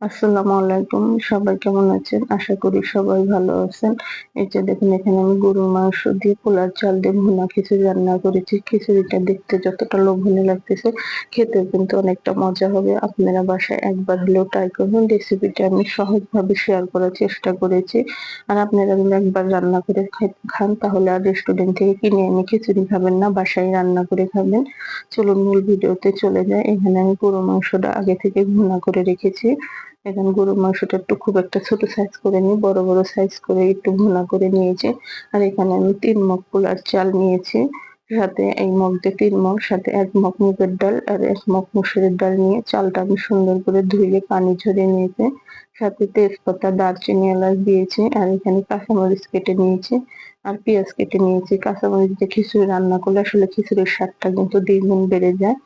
আসসালামু আলাইকুম। সবাই কেমন আছেন? আশা করি সবাই ভালো আছেন। এই যে দেখুন এখানে আমি গরুর মাংস দিয়ে পোলার চাল দিয়ে ভুনা খিচুড়ি রান্না করেছি। খিচুড়িটা দেখতে যতটা লোভনীয় লাগতেছে, খেতেও কিন্তু অনেকটা মজা হবে। আপনারা বাসায় একবার হলেও ট্রাই করবেন। রেসিপিটা আমি সহজভাবে শেয়ার করার চেষ্টা করেছি। আর আপনারা যদি একবার রান্না করে খান তাহলে আর রেস্টুরেন্ট থেকে কিনে এনে খিচুড়ি খাবেন না, বাসায় রান্না করে খাবেন। চলুন মূল ভিডিওতে চলে যাই। এখানে আমি গরুর মাংসটা আগে থেকে ভুনা করে রেখেছি। এখন গরুর মাংসটা একটু খুব একটা ছোট সাইজ করে নিই, বড় বড় সাইজ করে একটু ভুনা করে নিয়েছি। আর এখানে আমি 3 মগ পোলার চাল নিয়েছি। সাথে এই মগ দিয়ে 3 মগ, সাথে 1 মগ মুগের ডাল আর 1 মগ মসুরের ডাল নিয়ে চালটা আমি সুন্দর করে ধুয়ে পানি ঝরিয়ে নিয়েছি। সাথে তেজপাতা, দারচিনি, এলাচ দিয়েছি। আর এখানে কাঁচামরিচ কেটে নিয়েছি আর পেঁয়াজ কেটে নিয়েছি। কাঁচামরিচ দিয়ে খিচুড়ি রান্না করলে আসলে খিচুড়ির স্বাদটা কিন্তু দ্বিগুণ বেড়ে যায়।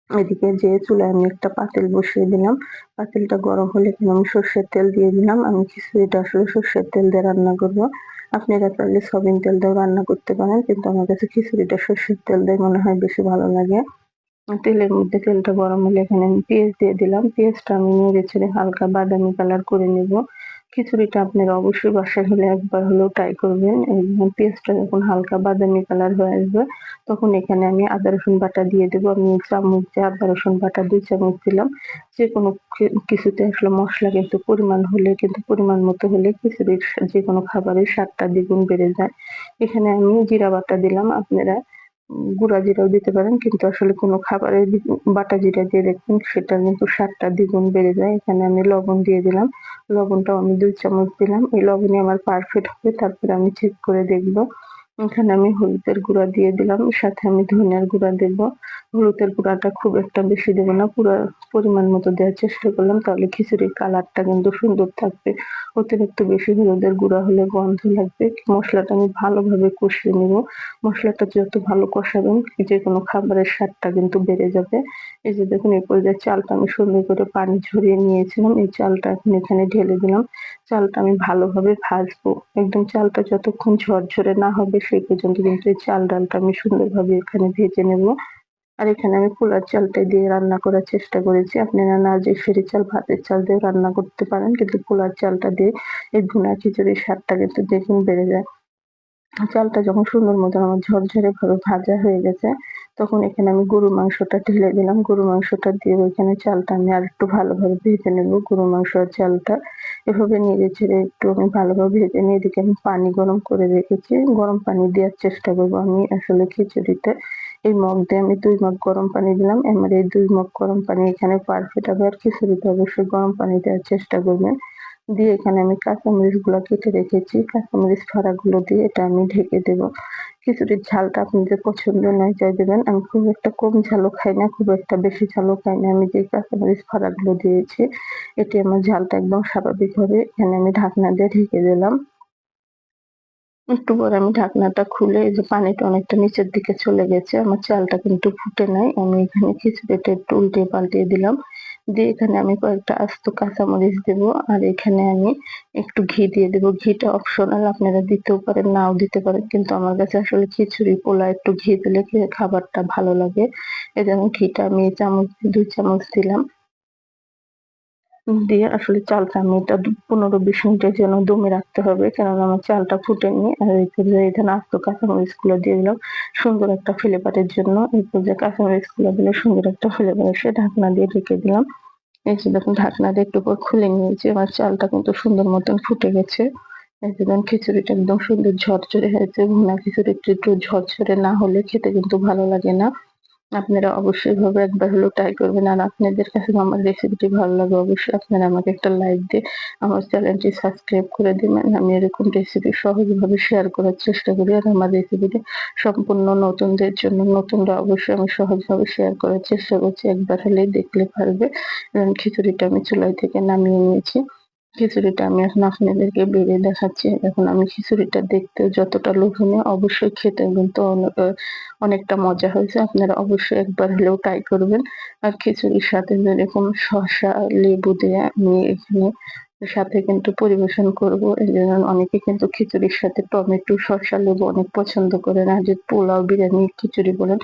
এদিকে যেয়ে চুলায় আমি একটা পাতিল বসিয়ে দিলাম। পাতিলটা গরম হলে এখানে আমি সর্ষের তেল দিয়ে দিলাম। আমি খিচুড়িটা আসলে সর্ষের তেল দিয়ে রান্না করব। আপনারা চাইলে সয়াবিন তেল দিয়েও রান্না করতে পারেন, কিন্তু আমার কাছে খিচুড়িটা সর্ষের তেল দিয়ে মনে হয় বেশি ভালো লাগে। তেলের মধ্যে তেলটা গরম হলে এখানে আমি পেঁয়াজ দিয়ে দিলাম। পেঁয়াজটা আমি নেড়ে চেড়ে হালকা বাদামি কালার করে নেব। খিচুড়িটা আপনারা অবশ্যই বাসায় হলে একবার হলেও ট্রাই করবেন। পেঁয়াজটা যখন হালকা বাদামি কালার হয়ে আসবে তখন এখানে আমি আদা রসুন বাটা দিয়ে দেবো। আমি চামচ দিয়ে আদা রসুন বাটা 2 চামচ দিলাম। যেকোনো কিছুতে আসলে মসলা কিন্তু পরিমাণ মতো হলে খিচুড়ির যেকোনো খাবারের স্বাদটা দ্বিগুণ বেড়ে যায়। এখানে আমি জিরা বাটা দিলাম। আপনারা গুঁড়া জিরাও দিতে পারেন, কিন্তু আসলে কোনো খাবারে বাটা জিরা দিয়ে দেখবেন সেটার কিন্তু স্বাদটা দ্বিগুণ বেড়ে যায়। এখানে আমি লবণ দিয়ে দিলাম। লবণটাও আমি 2 চামচ দিলাম। এই লবণই আমার পারফেক্ট হবে, তারপরে আমি চেক করে দেখব। এখানে আমি হলুদের গুঁড়া দিয়ে দিলাম, সাথে আমি ধনিয়ার গুঁড়া দেব। হলুদের গুঁড়াটা খুব একটা বেশি দেব না, পুরা পরিমাণ মতো দেওয়ার চেষ্টা করলাম, তাহলে খিচুড়ির কালারটা কিন্তু সুন্দর থাকবে। অতিরিক্ত বেশি হলুদের গুঁড়া হলে গন্ধ লাগবে। মসলাটা আমি ভালোভাবে কষিয়ে নেব। মসলাটা যত ভালো কষাবেন যেকোনো খাবারের স্বাদটা কিন্তু বেড়ে যাবে। এই যে দেখুন এই পর্যায়ে চালটা আমি সুন্দর করে পানি ঝরিয়ে নিয়েছিলাম। এই চালটা এখন এখানে ঢেলে দিলাম। চালটা আমি ভালোভাবে ভাজবো। একদম চালটা যতক্ষণ ঝরঝরে না হবে সেই পর্যন্ত কিন্তু এই চাল ডালটা আমি সুন্দরভাবে এখানে ভেজে নেব। আর এখানে আমি পোলার চালটা দিয়ে রান্না করার চেষ্টা করেছি। আপনারা নারকেল চাল, ভাতের চাল দিয়ে রান্না করতে পারেন, কিন্তু পোলার চালটা দিয়ে এই ভুনা খিচুড়ির স্বাদটা কিন্তু দ্বিগুণ বেড়ে যায়। চালটা যখন সুন্দর মতন আমার ঝরঝরে ভাবে ভাজা হয়ে গেছে, তখন এখানে আমি গরুর মাংসটা ঢেলে দিলাম। গরুর মাংসটা দিয়ে ওইখানে চালটা আমি আরেকটু ভালোভাবে ভেজে নেব। গরুর মাংস আর চালটা এভাবে নেড়ে ছেড়ে একটু আমি ভালোভাবে ভেজে নিয়ে এদিকে আমি পানি গরম করে রেখেছি। গরম পানি দেওয়ার চেষ্টা করব। আমি আসলে খিচুড়িতে এই মগ দিয়ে আমি 2 মগ গরম পানি দিলাম। আমার এই 2 মগ গরম পানি এখানে পারফেক্ট হবে। আর খিচুড়িতে অবশ্যই গরম পানি দেওয়ার চেষ্টা করবেন। দিয়ে এখানে আমি কাঁচামরিচ গুলা কেটে রেখেছি। কাঁচামরিচ ফাড়াগুলো দিয়ে এটা আমি ঢেকে দেব। খিচুড়ির ঝালটা আপনাদের পছন্দ অনুযায়ী দেবেন। আমি খুব একটা কম ঝালও খাই না, খুব একটা বেশি ঝালও খাই না। আমি যে কাঁচামরিচ ফাড়াগুলো দিয়েছি এতে আমার ঝালটা একদম স্বাভাবিক হবে। এখানে আমি ঢাকনা দিয়ে ঢেকে দিলাম। একটু পরে আমি ঢাকনাটা খুলে এই যে পানিটা অনেকটা নিচের দিকে চলে গেছে। আমার চালটা কিন্তু ফুটে নাই। আমি এখানে খিচুড়িটা একটু উল্টে পাল্টিয়ে দিলাম। দিয়ে এখানে আমি কয়েকটা আস্ত কাঁচামরিচ দেব। আর এখানে আমি একটু ঘি দিয়ে দেব। ঘিটা অপশনাল, আপনারা দিতেও পারেন, নাও দিতে পারেন। কিন্তু আমার কাছে আসলে খিচুড়ি, পোলায় একটু ঘি দিলে খাবারটা ভালো লাগে। এজন্য ঘিটা আমি 2 চামচ দিলাম। দিয়ে আসলে চালটা আমি এটা 15-20 মিনিটের জন্য দমে রাখতে হবে। কেননা আমার চালটা ফুটেনি। আর এই পর্যায়ে এখানে আস্ত কাঁচামরিচগুলো দিয়ে দিলাম সুন্দর একটা ফ্লেভারের জন্য। এই পর্যায়ে কাঁচামরিচগুলো দিলে সুন্দর একটা ফ্লেভার আসে। ঢাকনা দিয়ে ঢেকে দিলাম। এই যে দেখুন ঢাকনা দিয়ে একটু পর খুলে নিয়েছি। আমার চালটা কিন্তু সুন্দর মতন ফুটে গেছে। এই যে দেখুন খিচুড়িটা একদম সুন্দর ঝরঝরে হয়েছে। ভুনা খিচুড়ি একটু ঝরঝরে না হলে খেতে কিন্তু ভালো লাগে না। আপনারা অবশ্যই এভাবে একবার হলেও ট্রাই করবেন। আর আপনাদের কাছে আমার রেসিপিটি ভালো লাগে অবশ্যই আপনারা আমাকে একটা লাইক দিয়ে আমার চ্যানেলটি সাবস্ক্রাইব করে দিবেন। আমি এরকম রেসিপি সহজভাবে শেয়ার করার চেষ্টা করি। আর আমার রেসিপিটি সম্পূর্ণ নতুনদের জন্য, নতুনরা অবশ্যই আমি সহজভাবে শেয়ার করার চেষ্টা করছি। একবার হলেই দেখলে পারবে। খিচুড়িটা আমি চুলাই থেকে নামিয়ে নিয়েছি। খিচুড়িটা আমি এখন আপনাদেরকে বেড়ে দেখাচ্ছি। এখন আমি খিচুড়িটা দেখতেও যতটা লোভনীয়, অবশ্যই খেতেও কিন্তু অনেকটা মজা হয়েছে। আপনারা অবশ্যই একবার হলেও ট্রাই করবেন। আর খিচুড়ির সাথে যেরকম শসা, লেবু দিয়ে আমি এখানে সাথে কিন্তু পরিবেশন করব। এজন্য অনেকে কিন্তু খিচুড়ির সাথে টমেটো, শসা, লেবু অনেক পছন্দ করে না। যে পোলাও, বিরিয়ানি, খিচুড়ি বলেন,